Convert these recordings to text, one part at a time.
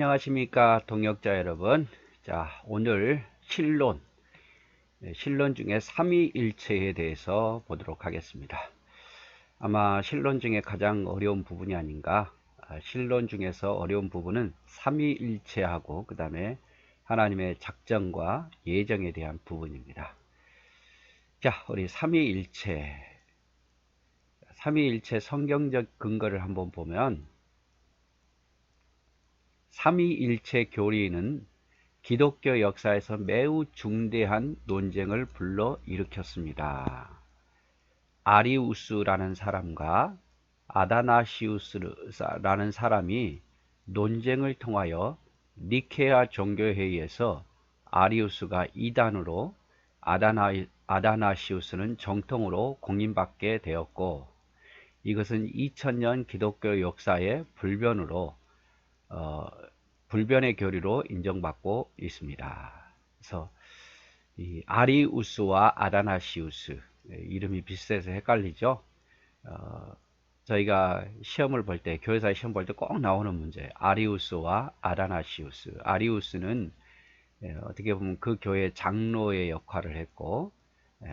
안녕하십니까 동역자 여러분. 자, 오늘 신론 중에 삼위일체에 대해서 보도록 하겠습니다. 아마 신론 중에 가장 어려운 부분이 아닌가. 신론 중에서 어려운 부분은 삼위일체하고 그 다음에 하나님의 작정과 예정에 대한 부분입니다. 자, 우리 삼위일체 성경적 근거를 한번 보면, 삼위일체 교리는 기독교 역사에서 매우 중대한 논쟁을 불러일으켰습니다. 아리우스라는 사람과 아다나시우스라는 사람이 논쟁을 통하여 니케아 종교회의에서 아리우스가 이단으로 아다나시우스는 정통으로 공인받게 되었고, 이것은 2000년 기독교 역사의 불변의 교리로 인정받고 있습니다. 그래서 이 아리우스와 아다나시우스, 이름이 비슷해서 헷갈리죠. 저희가 시험을 볼 때, 교회사 시험 볼 때 꼭 나오는 문제, 아리우스와 아다나시우스. 아리우스는 어떻게 보면 그 교회 장로의 역할을 했고,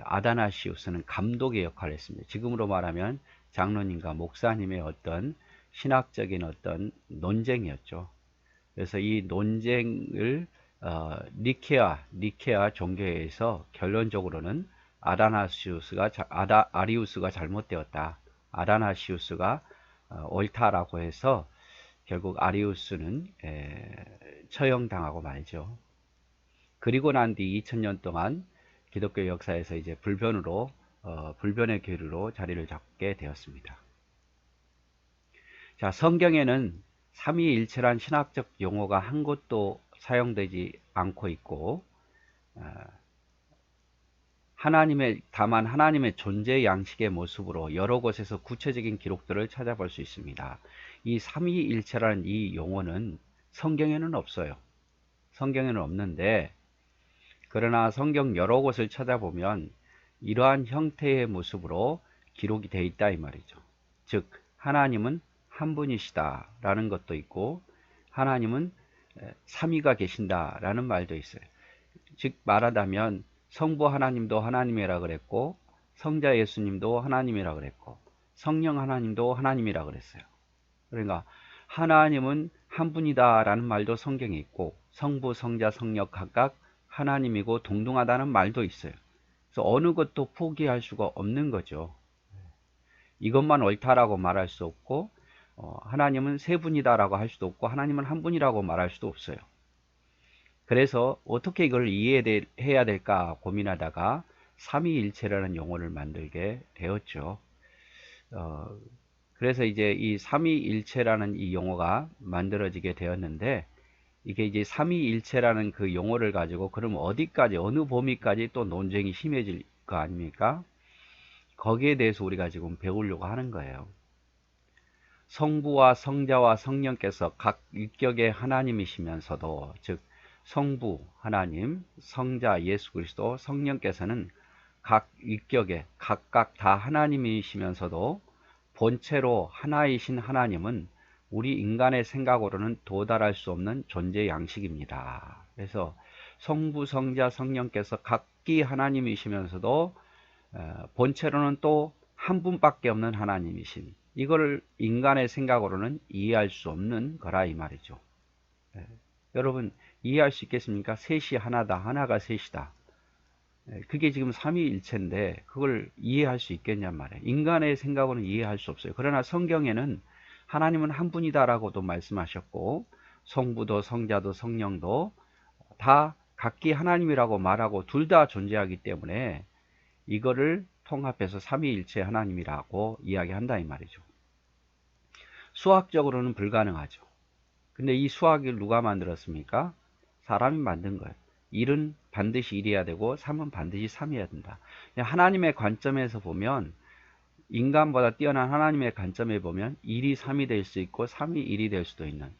아다나시우스는 감독의 역할을 했습니다. 지금으로 말하면 장로님과 목사님의 어떤 신학적인 어떤 논쟁이었죠. 그래서 이 논쟁을 니케아 종교회에서 결론적으로는 아리우스가 잘못되었다, 아다나시우스가 옳다라고 해서 결국 아리우스는 처형당하고 말죠. 그리고 난 뒤 2000년 동안 기독교 역사에서 이제 불변의 교리로 자리를 잡게 되었습니다. 자, 성경에는 삼위일체란 신학적 용어가 한 곳도 사용되지 않고 있고, 다만 하나님의 존재 양식의 모습으로 여러 곳에서 구체적인 기록들을 찾아볼 수 있습니다. 이 삼위일체라는 이 용어는 성경에는 없어요. 성경에는 없는데, 그러나 성경 여러 곳을 찾아보면 이러한 형태의 모습으로 기록이 되어 있다 이 말이죠. 즉, 하나님은 한 분이시다 라는 것도 있고, 하나님은 삼위가 계신다 라는 말도 있어요. 즉 말하자면 성부 하나님도 하나님이라 그랬고, 성자 예수님도 하나님이라 그랬고, 성령 하나님도 하나님이라 그랬어요. 그러니까 하나님은 한 분이다 라는 말도 성경에 있고, 성부 성자 성령 각각 하나님이고 동등하다는 말도 있어요. 그래서 어느 것도 포기할 수가 없는 거죠. 이것만 옳다라고 말할 수 없고, 하나님은 세 분이다라고 할 수도 없고, 하나님은 한 분이라고 말할 수도 없어요. 그래서 어떻게 이걸 이해해야 될까 고민하다가 삼위일체라는 용어를 만들게 되었죠. 그래서 이제 이 삼위일체라는 이 용어가 만들어지게 되었는데, 이게 이제 삼위일체라는 그 용어를 가지고 그럼 어디까지, 어느 범위까지 또 논쟁이 심해질 거 아닙니까? 거기에 대해서 우리가 지금 배우려고 하는 거예요. 성부와 성자와 성령께서 각 위격의 하나님이시면서도, 즉 성부 하나님, 성자 예수 그리스도, 성령께서는 각 위격에 각각 다 하나님이시면서도 본체로 하나이신 하나님은 우리 인간의 생각으로는 도달할 수 없는 존재 양식입니다. 그래서 성부, 성자, 성령께서 각기 하나님이시면서도 본체로는 또 한 분밖에 없는 하나님이신, 이걸 인간의 생각으로는 이해할 수 없는 거라 이 말이죠. 여러분 이해할 수 있겠습니까? 셋이 하나다, 하나가 셋이다. 그게 지금 삼위일체인데 그걸 이해할 수 있겠냔 말이에요. 인간의 생각으로는 이해할 수 없어요. 그러나 성경에는 하나님은 한 분이다라고도 말씀하셨고, 성부도 성자도 성령도 다 각기 하나님이라고 말하고 둘 다 존재하기 때문에 이거를 통합해서 삼위일체 하나님이라고 이야기한다 이 말이죠. 수학적으로는 불가능하죠. 근데 이 수학을 누가 만들었습니까? 사람이 만든 거예요. 1은 반드시 1이어야 되고 3은 반드시 3이어야 된다. 하나님의 관점에서 보면, 인간보다 뛰어난 하나님의 관점에 보면 1이 3이 될 수 있고 3이 1이 될 수도 있는,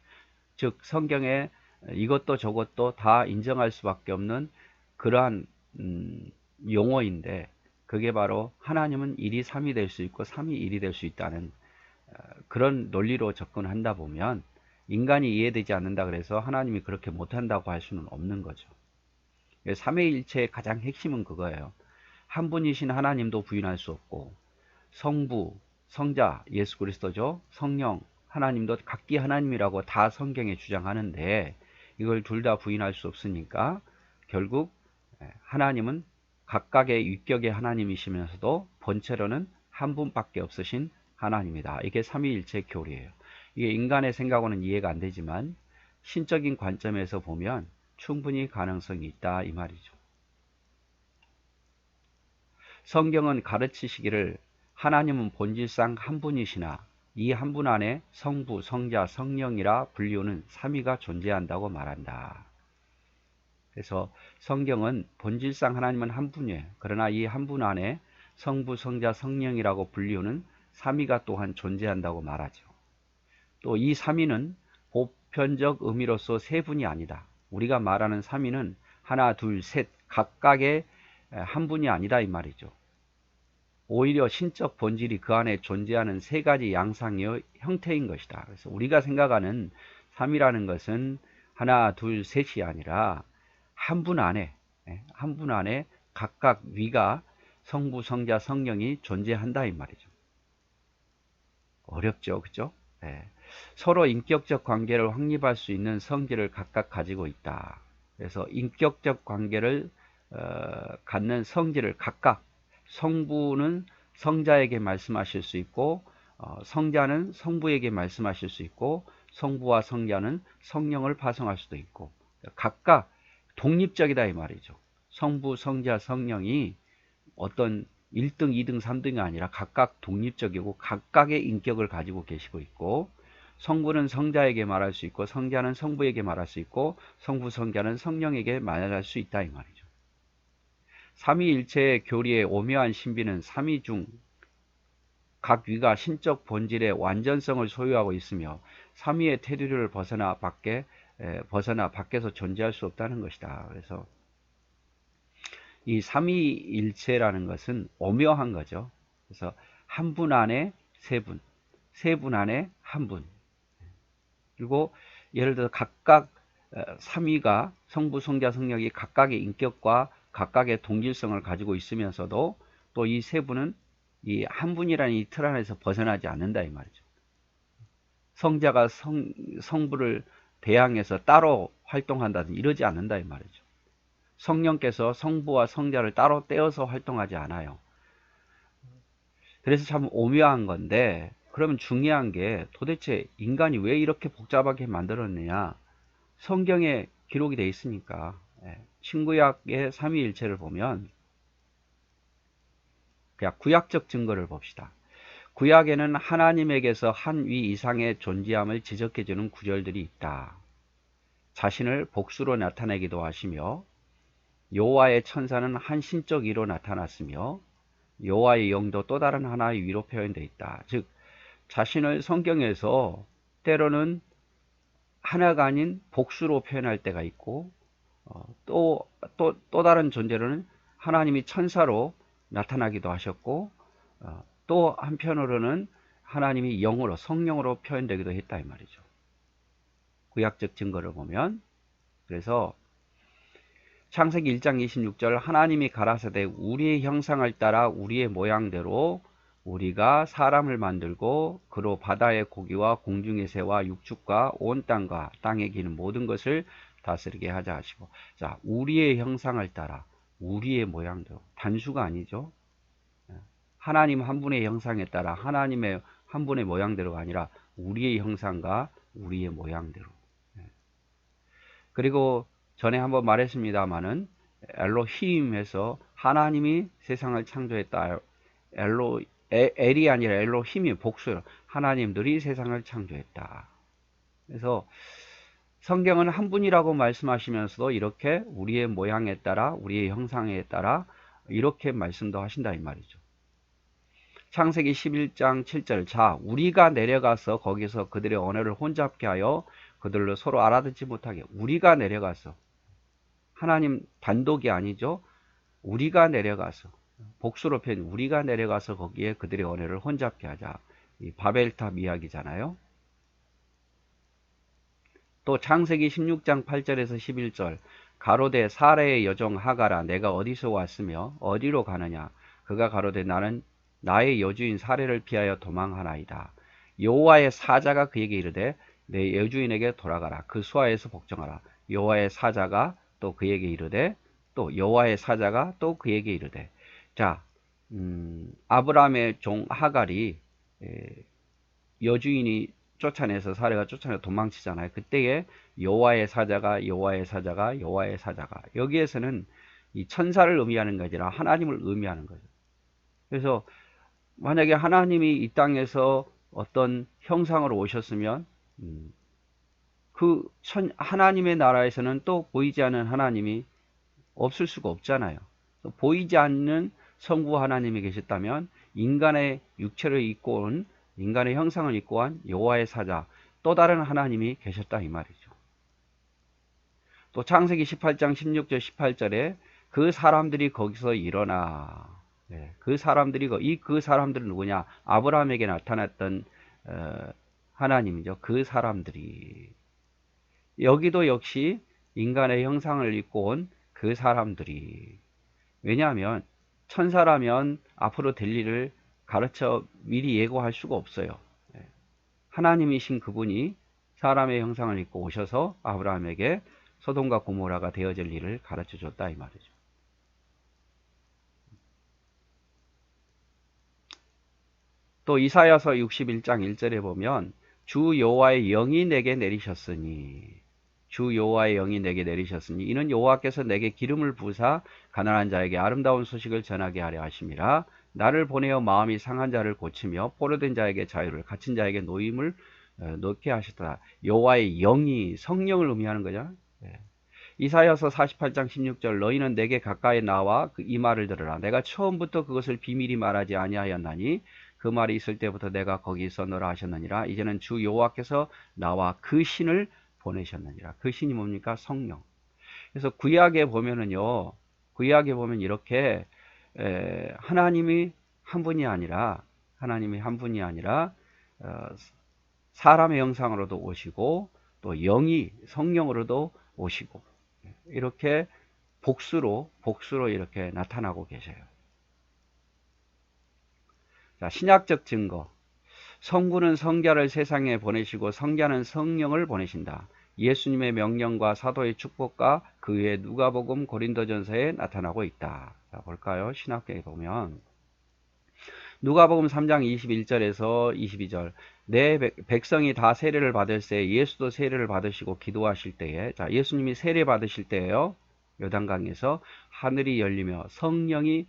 즉 성경에 이것도 저것도 다 인정할 수밖에 없는 그러한 용어인데, 그게 바로 하나님은 1이 3이 될 수 있고 3이 1이 될 수 있다는 그런 논리로 접근한다 보면 인간이 이해되지 않는다 그래서 하나님이 그렇게 못한다고 할 수는 없는 거죠. 삼위일체의 가장 핵심은 그거예요. 한 분이신 하나님도 부인할 수 없고, 성부, 성자, 예수 그리스도죠. 성령, 하나님도 각기 하나님이라고 다 성경에 주장하는데 이걸 둘 다 부인할 수 없으니까 결국 하나님은 각각의 위격의 하나님이시면서도 본체로는 한 분밖에 없으신 하나님이다. 이게 삼위일체 교리예요. 이게 인간의 생각으로는 이해가 안 되지만 신적인 관점에서 보면 충분히 가능성이 있다 이 말이죠. 성경은 가르치시기를 하나님은 본질상 한 분이시나 이 한 분 안에 성부, 성자, 성령이라 불리우는 삼위가 존재한다고 말한다. 그래서 성경은 본질상 하나님은 한 분이에요. 그러나 이 한 분 안에 성부, 성자, 성령이라고 불리우는 삼위가 또한 존재한다고 말하죠. 또 이 삼위는 보편적 의미로서 세 분이 아니다. 우리가 말하는 삼위는 하나, 둘, 셋 각각의 한 분이 아니다 이 말이죠. 오히려 신적 본질이 그 안에 존재하는 세 가지 양상의 형태인 것이다. 그래서 우리가 생각하는 삼위라는 것은 하나, 둘, 셋이 아니라 한 분 안에 각각 위가 성부, 성자, 성령이 존재한다 이 말이죠. 어렵죠, 그죠? 네. 서로 인격적 관계를 확립할 수 있는 성질을 각각 가지고 있다. 그래서 인격적 관계를 갖는 성질을 각각, 성부는 성자에게 말씀하실 수 있고 성자는 성부에게 말씀하실 수 있고 성부와 성자는 성령을 파송할 수도 있고 각각 독립적이다 이 말이죠. 성부, 성자, 성령이 어떤 1등, 2등, 3등이 아니라 각각 독립적이고 각각의 인격을 가지고 계시고 있고 성부는 성자에게 말할 수 있고 성자는 성부에게 말할 수 있고 성부, 성자는 성령에게 말할 수 있다 이 말이죠. 삼위일체의 교리의 오묘한 신비는 삼위 중 각 위가 신적 본질의 완전성을 소유하고 있으며 삼위의 테두리를 벗어나 밖에서 존재할 수 없다는 것이다. 그래서 이 삼위일체라는 것은 오묘한 거죠. 그래서 한 분 안에 세 분, 세 분 안에 한 분. 그리고 예를 들어 각각 삼위가 성부, 성자, 성령이 각각의 인격과 각각의 동질성을 가지고 있으면서도 또 이 세 분은 이 한 분이라는 이 틀 안에서 벗어나지 않는다 이 말이죠. 성자가 성부를 대항해서 따로 활동한다든지 이러지 않는다 이 말이죠. 성령께서 성부와 성자를 따로 떼어서 활동하지 않아요. 그래서 참 오묘한 건데 그러면 중요한 게 도대체 인간이 왜 이렇게 복잡하게 만들었느냐. 성경에 기록이 되어 있으니까 신구약의 삼위일체를 보면 그냥 구약적 증거를 봅시다. 구약에는 하나님에게서 한 위 이상의 존재함을 지적해주는 구절들이 있다. 자신을 복수로 나타내기도 하시며 여호와의 천사는 한 신적 위로 나타났으며 여호와의 영도 또 다른 하나의 위로 표현되어 있다. 즉 자신을 성경에서 때로는 하나가 아닌 복수로 표현할 때가 있고 또 다른 존재로는 하나님이 천사로 나타나기도 하셨고 또 한편으로는 하나님이 영으로 성령으로 표현되기도 했다 이 말이죠. 구약적 증거를 보면 그래서 창세기 1장 26절 하나님이 가라사대 우리의 형상을 따라 우리의 모양대로 우리가 사람을 만들고 그로 바다의 고기와 공중의 새와 육축과 온 땅과 땅에 기는 모든 것을 다스리게 하자 하시고 자 우리의 형상을 따라 우리의 모양대로 단수가 아니죠. 하나님 한 분의 형상에 따라 하나님의 한 분의 모양대로가 아니라 우리의 형상과 우리의 모양대로. 그리고 전에 한번 말했습니다마는 엘로힘에서 하나님이 세상을 창조했다. 엘이 아니라 엘로힘이 복수로 하나님들이 세상을 창조했다. 그래서 성경은 한 분이라고 말씀하시면서도 이렇게 우리의 모양에 따라 우리의 형상에 따라 이렇게 말씀도 하신다 이 말이죠. 창세기 11장 7절 자 우리가 내려가서 거기서 그들의 언어를 혼잡게 하여 그들로 서로 알아듣지 못하게 우리가 내려가서 하나님 단독이 아니죠. 우리가 내려가서 복수로 표현 우리가 내려가서 거기에 그들의 언어를 혼잡게 하자. 이 바벨탑 이야기잖아요. 또 창세기 16장 8절에서 11절 가로되 사라의 여종 하가라 내가 어디서 왔으며 어디로 가느냐 그가 가로되 나는 나의 여주인 사례를 피하여 도망하나이다. 여호와의 사자가 그에게 이르되 내 여주인에게 돌아가라 그 수하에서 복종하라. 여호와의 사자가 또 그에게 이르되 또 여호와의 사자가 또 그에게 이르되 자 아브라함의 종 하갈이 여주인이 쫓아내서 사례가 쫓아내서 도망치잖아요. 그때에 여호와의 사자가 여호와의 사자가 여호와의 사자가 여기에서는 이 천사를 의미하는 게 아니라 하나님을 의미하는 거죠. 그래서 만약에 하나님이 이 땅에서 어떤 형상으로 오셨으면 하나님의 나라에서는 또 보이지 않는 하나님이 없을 수가 없잖아요. 보이지 않는 성부 하나님이 계셨다면 인간의 육체를 입고 온 인간의 형상을 입고 한 여호와의 사자 또 다른 하나님이 계셨다 이 말이죠. 또 창세기 18장 16절 18절에 그 사람들이 거기서 일어나 그 사람들이 그 사람들은 누구냐? 아브라함에게 나타났던 하나님이죠. 그 사람들이 여기도 역시 인간의 형상을 입고 온 그 사람들이 왜냐하면 천사라면 앞으로 될 일을 가르쳐 미리 예고할 수가 없어요. 하나님이신 그분이 사람의 형상을 입고 오셔서 아브라함에게 소돔과 고모라가 되어질 일을 가르쳐 줬다 이 말이죠. 또 이사야서 61장 1절에 보면 주 여호와의 영이 내게 내리셨으니 주 여호와의 영이 내게 내리셨으니 이는 여호와께서 내게 기름을 부으사 가난한 자에게 아름다운 소식을 전하게 하려 하심이라. 나를 보내어 마음이 상한 자를 고치며 포로된 자에게 자유를 갇힌 자에게 노임을 놓게 하셨다. 여호와의 영이 성령을 의미하는 거죠. 이사야서 48장 16절 너희는 내게 가까이 나와 이 말을 들으라. 내가 처음부터 그것을 비밀히 말하지 아니하였나니 그 말이 있을 때부터 내가 거기 있었노라 하셨느니라. 이제는 주 여호와께서 나와 그 신을 보내셨느니라. 그 신이 뭡니까? 성령. 그래서 구약에 보면은요. 구약에 보면 이렇게 하나님이 한 분이 아니라 사람의 형상으로도 오시고 또 영이 성령으로도 오시고 이렇게 복수로 이렇게 나타나고 계셔요. 자, 신약적 증거. 성부는 성자를 세상에 보내시고 성자는 성령을 보내신다. 예수님의 명령과 사도의 축복과 그 외에 누가복음 고린도전서에 나타나고 있다. 자, 볼까요? 신학교에 보면 누가복음 3장 21절에서 22절 내 백성이 다 세례를 받을 때 예수도 세례를 받으시고 기도하실 때에 자 예수님이 세례 받으실 때에요. 요단강에서 하늘이 열리며 성령이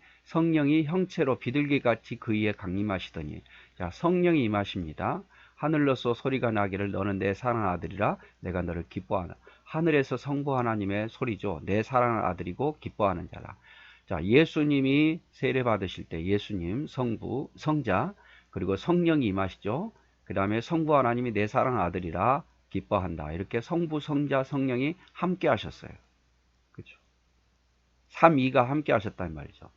형체로 비둘기같이 그 위에 강림하시더니 자 성령이 임하십니다. 하늘로서 소리가 나기를 너는 내 사랑하는 아들이라 내가 너를 기뻐하나. 하늘에서 성부 하나님의 소리죠. 내 사랑하는 아들이고 기뻐하는 자라. 자 예수님이 세례 받으실 때 예수님 성부 성자 그리고 성령이 임하시죠. 그 다음에 성부 하나님이 내 사랑하는 아들이라 기뻐한다. 이렇게 성부 성자 성령이 함께 하셨어요. 그렇죠. 삼위가 함께 하셨단 말이죠.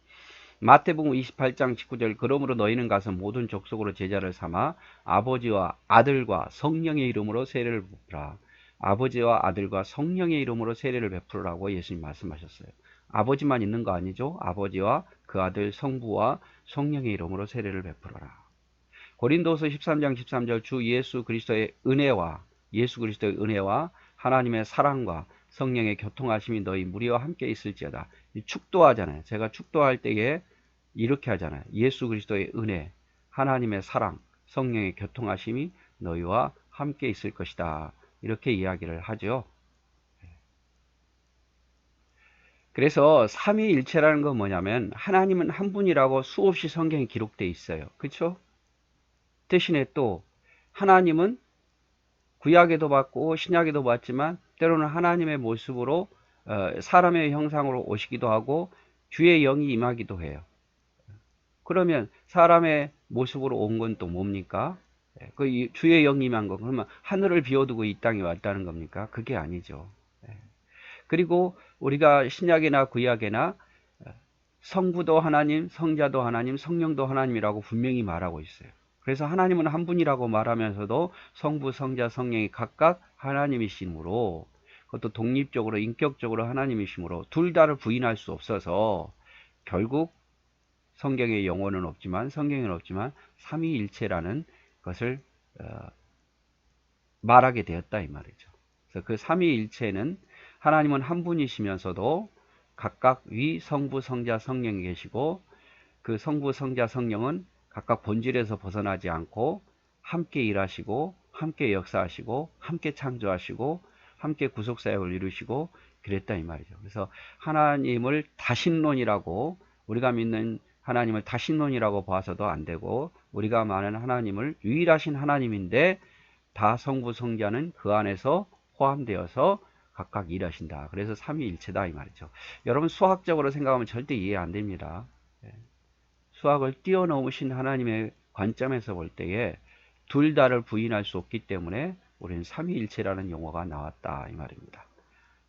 마태복음 28장 19절 그러므로 너희는 가서 모든 족속으로 제자를 삼아 아버지와 아들과 성령의 이름으로 세례를 베푸라. 아버지와 아들과 성령의 이름으로 세례를 베푸라고 예수님 말씀하셨어요. 아버지만 있는 거 아니죠? 아버지와 그 아들 성부와 성령의 이름으로 세례를 베풀어라. 고린도서 13장 13절 주 예수 그리스도의 은혜와 하나님의 사랑과 성령의 교통하심이 너희 무리와 함께 있을지어다. 축도하잖아요. 제가 축도할 때에 이렇게 하잖아요. 예수 그리스도의 은혜, 하나님의 사랑, 성령의 교통하심이 너희와 함께 있을 것이다. 이렇게 이야기를 하죠. 그래서 삼위일체라는 건 뭐냐면 하나님은 한 분이라고 수없이 성경에 기록되어 있어요. 그렇죠? 대신에 또 하나님은 구약에도 봤고 신약에도 봤지만 때로는 하나님의 모습으로 사람의 형상으로 오시기도 하고 주의 영이 임하기도 해요. 그러면 사람의 모습으로 온 건 또 뭡니까? 그 주의 영이 임한 거 그러면 하늘을 비워두고 이 땅에 왔다는 겁니까? 그게 아니죠. 그리고 우리가 신약이나 구약이나 성부도 하나님, 성자도 하나님, 성령도 하나님이라고 분명히 말하고 있어요. 그래서 하나님은 한 분이라고 말하면서도 성부, 성자, 성령이 각각 하나님이시므로, 그것도 독립적으로 인격적으로 하나님이시므로 둘 다를 부인할 수 없어서 결국 성경에 영혼은 없지만, 성경에는 없지만 삼위일체라는 것을 말하게 되었다 이 말이죠. 그래서 그 삼위일체는 하나님은 한 분이시면서도 각각 위 성부, 성자, 성령이 계시고, 그 성부, 성자, 성령은 각각 본질에서 벗어나지 않고 함께 일하시고 함께 역사하시고 함께 창조하시고 함께 구속사역을 이루시고 그랬다 이 말이죠. 그래서 하나님을 다신론이라고, 우리가 믿는 하나님을 다신론이라고 봐서도 안 되고, 우리가 말하는 하나님을 유일하신 하나님인데 다 성부, 성자는 그 안에서 포함되어서 각각 일하신다. 그래서 삼위일체다 이 말이죠. 여러분 수학적으로 생각하면 절대 이해 안 됩니다. 수학을 뛰어넘으신 하나님의 관점에서 볼 때에 둘 다를 부인할 수 없기 때문에 우리는 삼위일체라는 용어가 나왔다 이 말입니다.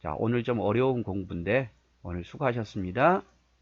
자, 오늘 좀 어려운 공부인데 오늘 수고하셨습니다.